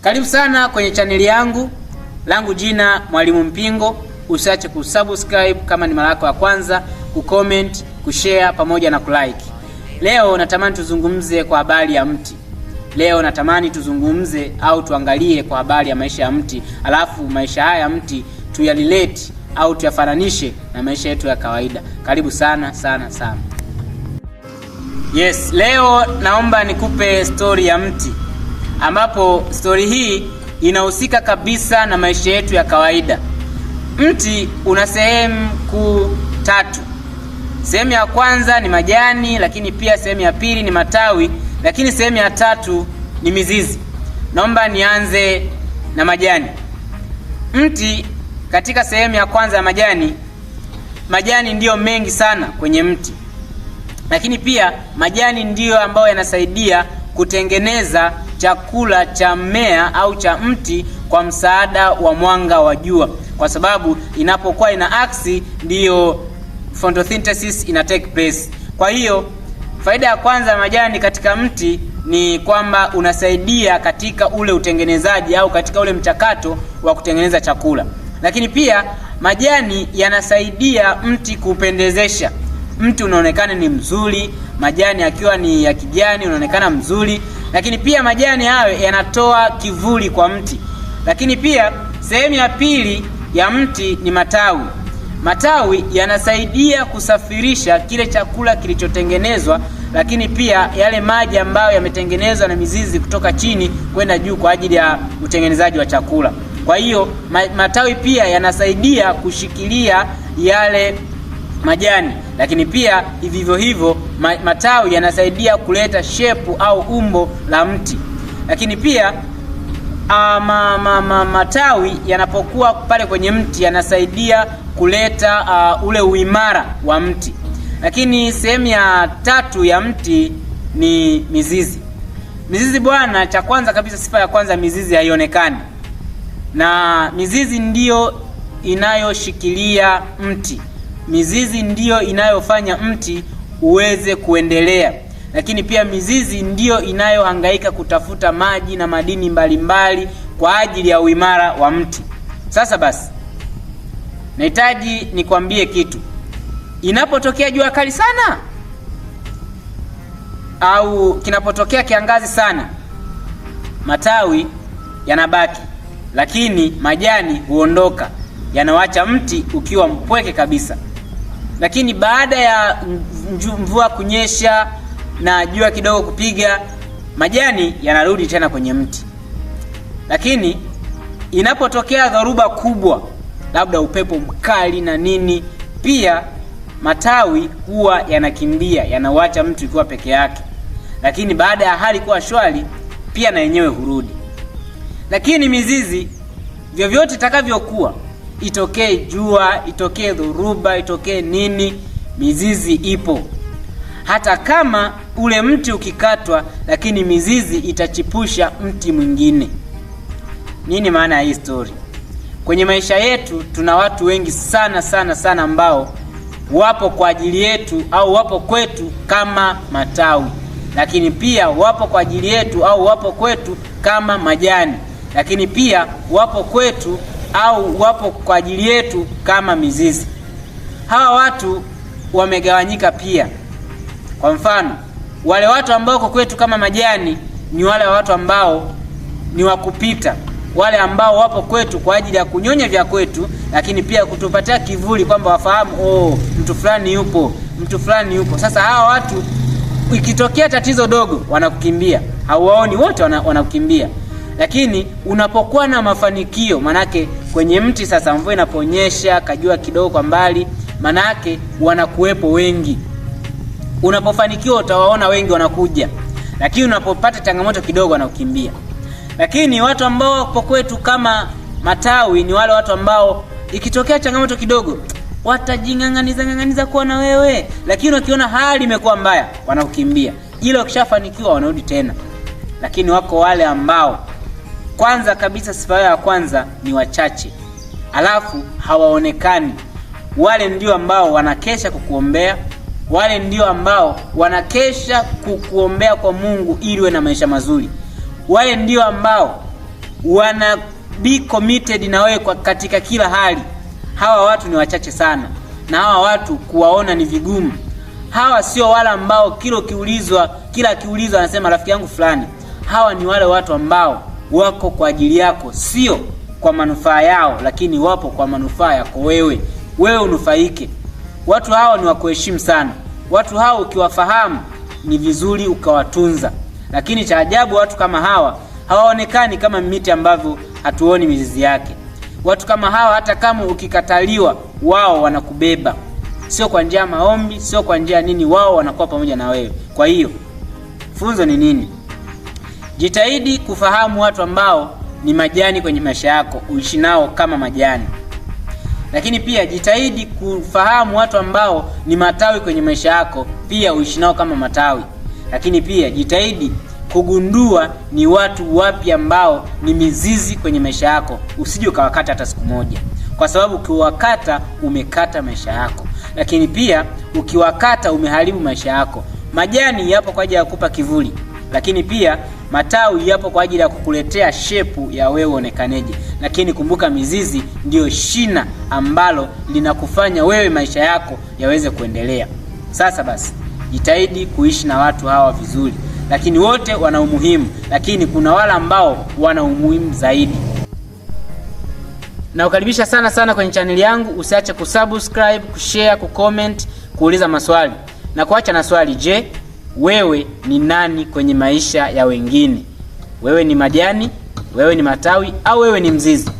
Karibu sana kwenye chaneli yangu. Langu jina Mwalimu Mpingo. Usiache kusubscribe kama ni mara yako ya kwanza, kucomment, kushare pamoja na kulike. Leo natamani tuzungumze kwa habari ya mti. Leo natamani tuzungumze au tuangalie kwa habari ya maisha ya mti, alafu maisha haya ya mti tuyarelate au tuyafananishe na maisha yetu ya kawaida. Karibu sana sana sana. Yes, leo naomba nikupe story ya mti, ambapo story hii inahusika kabisa na maisha yetu ya kawaida. Mti una sehemu kuu tatu. Sehemu ya kwanza ni majani, lakini pia sehemu ya pili ni matawi, lakini sehemu ya tatu ni mizizi. Naomba nianze na majani. Mti katika sehemu ya kwanza ya majani ndiyo mengi sana kwenye mti. Lakini pia majani ndiyo ambayo yanasaidia kutengeneza chakula cha mmea au cha mti kwa msaada wa mwanga wa jua, kwa sababu inapokuwa ina aksi ndiyo photosynthesis ina take place. Kwa hiyo faida ya kwanza ya majani katika mti ni kwamba unasaidia katika ule utengenezaji au katika ule mchakato wa kutengeneza chakula. Lakini pia majani yanasaidia mti kupendezesha. Mti unaonekana ni mzuri, majani akiwa ni ya kijani unaonekana mzuri. Lakini pia majani hayo yanatoa kivuli kwa mti. Lakini pia sehemu ya pili ya mti ni matawi. Matawi yanasaidia kusafirisha kile chakula kilichotengenezwa, lakini pia yale maji ambayo yametengenezwa na mizizi kutoka chini kwenda juu kwa ajili ya utengenezaji wa chakula. Kwa hiyo matawi pia yanasaidia kushikilia yale majani, lakini pia hivyo hivyo matawi yanasaidia kuleta shepu au umbo la mti. Lakini pia matawi yanapokuwa pale kwenye mti yanasaidia kuleta ule uimara wa mti. Lakini sehemu ya tatu ya mti ni mizizi. Mizizi bwana, cha kwanza kabisa, sifa ya kwanza, mizizi haionekani, na mizizi ndiyo inayoshikilia mti. Mizizi ndiyo inayofanya mti uweze kuendelea. Lakini pia mizizi ndiyo inayohangaika kutafuta maji na madini mbalimbali kwa ajili ya uimara wa mti. Sasa basi, nahitaji nikwambie kitu. Inapotokea jua kali sana au kinapotokea kiangazi sana, matawi yanabaki, lakini majani huondoka, yanawacha mti ukiwa mpweke kabisa. Lakini baada ya mvua kunyesha na jua kidogo kupiga, majani yanarudi tena kwenye mti. Lakini inapotokea dhoruba kubwa, labda upepo mkali na nini, pia matawi huwa yanakimbia, yanawacha mtu ukiwa peke yake. Lakini baada ya hali kuwa shwari, pia na yenyewe hurudi. Lakini mizizi, vyovyote itakavyokuwa, itokee jua, itokee dhoruba, itokee nini, mizizi ipo. Hata kama ule mti ukikatwa, lakini mizizi itachipusha mti mwingine. Nini maana ya hii story? Kwenye maisha yetu tuna watu wengi sana sana sana ambao wapo kwa ajili yetu au wapo kwetu kama matawi, lakini pia wapo kwa ajili yetu au wapo kwetu kama majani, lakini pia wapo kwetu au wapo kwa ajili yetu kama mizizi. Hawa watu wamegawanyika pia. Kwa mfano, wale watu ambao kwa kwetu kama majani ni wale watu ambao ni wakupita, wale ambao wapo kwetu kwa ajili ya kunyonya vya kwetu, lakini pia kutupatia kivuli kwamba wafahamu, mtu fulani yupo, mtu fulani yupo. Sasa hawa watu ikitokea tatizo dogo wanakukimbia, hauwaoni wote, wanakukimbia. Lakini unapokuwa na mafanikio, manake kwenye mti sasa, mvua inaponyesha, kajua kidogo kwa mbali, manake wanakuwepo wengi. Unapofanikiwa utawaona wengi wanakuja, lakini unapopata changamoto kidogo wanakukimbia. Lakini watu ambao kwa kwetu kama matawi ni wale watu ambao ikitokea changamoto kidogo watajing'ang'aniza kuwa na wewe, lakini wakiona hali imekuwa mbaya wanakukimbia, ila wakishafanikiwa wanarudi tena. Lakini wako wale ambao kwanza kabisa, sifa ya kwanza ni wachache, alafu hawaonekani. Wale ndio ambao wanakesha kukuombea, wale ndio ambao wanakesha kukuombea kwa Mungu ili uwe na maisha mazuri. Wale ndio ambao wana be committed na wewe katika kila hali. Hawa watu ni wachache sana, na hawa watu kuwaona ni vigumu. Hawa sio wale ambao kila kiulizwa anasema rafiki yangu fulani. Hawa ni wale watu ambao wako kwa ajili yako, sio kwa manufaa yao, lakini wapo kwa manufaa yako wewe unufaike. Watu hao ni wa kuheshimu sana. Watu hao ukiwafahamu ni vizuri ukawatunza. Lakini cha ajabu, watu kama hawa hawaonekani kama miti ambavyo hatuoni mizizi yake. Watu kama hawa hata kama ukikataliwa, wao wanakubeba. Sio kwa njia maombi, sio kwa njia nini, wao wanakuwa pamoja na wewe. Kwa hiyo funzo ni nini? Jitahidi kufahamu watu ambao ni majani kwenye maisha yako, uishi nao kama majani. Lakini pia jitahidi kufahamu watu ambao ni matawi kwenye maisha yako, pia uishi nao kama matawi. Lakini pia jitahidi kugundua ni watu wapi ambao ni mizizi kwenye maisha yako, usije ukawakata hata siku moja, kwa sababu ukiwakata umekata maisha yako. Lakini pia ukiwakata umeharibu maisha yako. Majani yapo kwa ajili ya kukupa kivuli, lakini pia matawi yapo kwa ajili ya kukuletea shepu ya wewe onekaneje. Lakini kumbuka, mizizi ndiyo shina ambalo linakufanya wewe maisha yako yaweze kuendelea. Sasa basi, jitahidi kuishi na watu hawa vizuri. Lakini wote wana umuhimu, lakini kuna wale ambao wana umuhimu zaidi. Na ukaribisha sana kwenye channel yangu. Usiache kusubscribe, kushare, kucomment, kuuliza maswali na kuacha na swali. Je, wewe ni nani kwenye maisha ya wengine? Wewe ni majani, wewe ni matawi, au wewe ni mzizi?